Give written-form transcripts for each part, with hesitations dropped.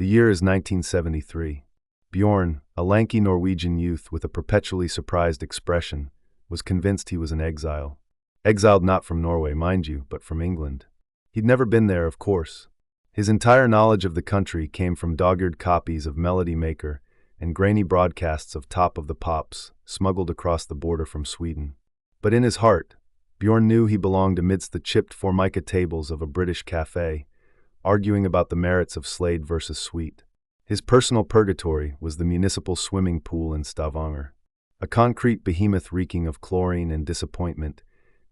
The year is 1973. Bjorn, a lanky Norwegian youth with a perpetually surprised expression, was convinced he was in exile. Exiled not from Norway, mind you, but from England. He'd never been there, of course. His entire knowledge of the country came from dog-eared copies of Melody Maker and grainy broadcasts of Top of the Pops, smuggled across the border from Sweden. But in his heart, Bjorn knew he belonged amidst the chipped formica tables of a British cafe, arguing about the merits of Slade versus Sweet. His personal purgatory was the municipal swimming pool in Stavanger. A concrete behemoth reeking of chlorine and disappointment,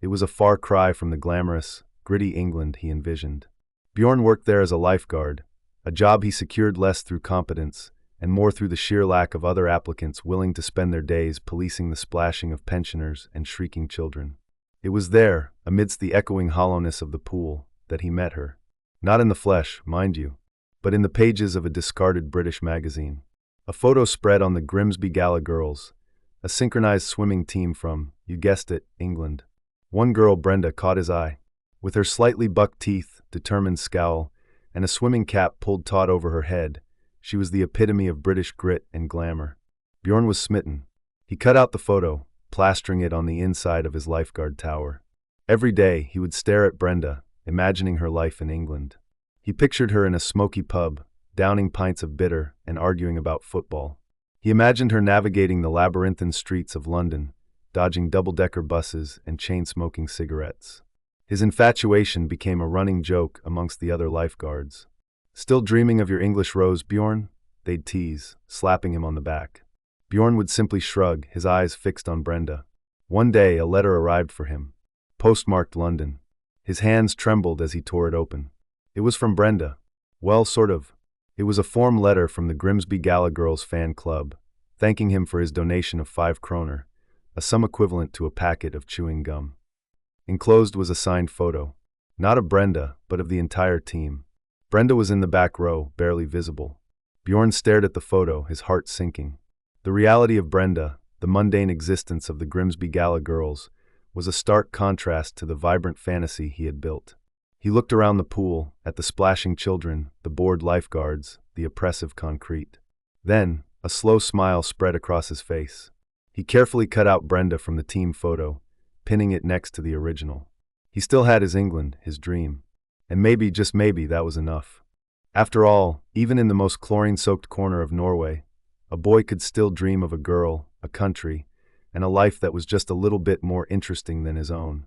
it was a far cry from the glamorous, gritty England he envisioned. Bjorn worked there as a lifeguard, a job he secured less through competence and more through the sheer lack of other applicants willing to spend their days policing the splashing of pensioners and shrieking children. It was there, amidst the echoing hollowness of the pool, that he met her. Not in the flesh, mind you, but in the pages of a discarded British magazine. A photo spread on the Grimsby Gala Girls, a synchronized swimming team from, you guessed it, England. One girl, Brenda, caught his eye. With her slightly buck teeth, determined scowl, and a swimming cap pulled taut over her head, she was the epitome of British grit and glamour. Bjorn was smitten. He cut out the photo, plastering it on the inside of his lifeguard tower. Every day he would stare at Brenda, imagining her life in England. He pictured her in a smoky pub, downing pints of bitter and arguing about football. He imagined her navigating the labyrinthine streets of London, dodging double-decker buses and chain-smoking cigarettes. His infatuation became a running joke amongst the other lifeguards. "Still dreaming of your English rose, Bjorn?" they'd tease, slapping him on the back. Bjorn would simply shrug, his eyes fixed on Brenda. One day a letter arrived for him, postmarked London. His hands trembled as he tore it open. It was from Brenda. Well, sort of. It was a form letter from the Grimsby Gala Girls fan club, thanking him for his donation of 5 kroner, a sum equivalent to a packet of chewing gum. Enclosed was a signed photo, not of Brenda, but of the entire team. Brenda was in the back row, barely visible. Bjorn stared at the photo, his heart sinking. The reality of Brenda, the mundane existence of the Grimsby Gala Girls, was a stark contrast to the vibrant fantasy he had built. He looked around the pool, at the splashing children, the bored lifeguards, the oppressive concrete. Then, a slow smile spread across his face. He carefully cut out Brenda from the team photo, pinning it next to the original. He still had his England, his dream. And maybe, just maybe, that was enough. After all, even in the most chlorine-soaked corner of Norway, a boy could still dream of a girl, a country, and a life that was just a little bit more interesting than his own.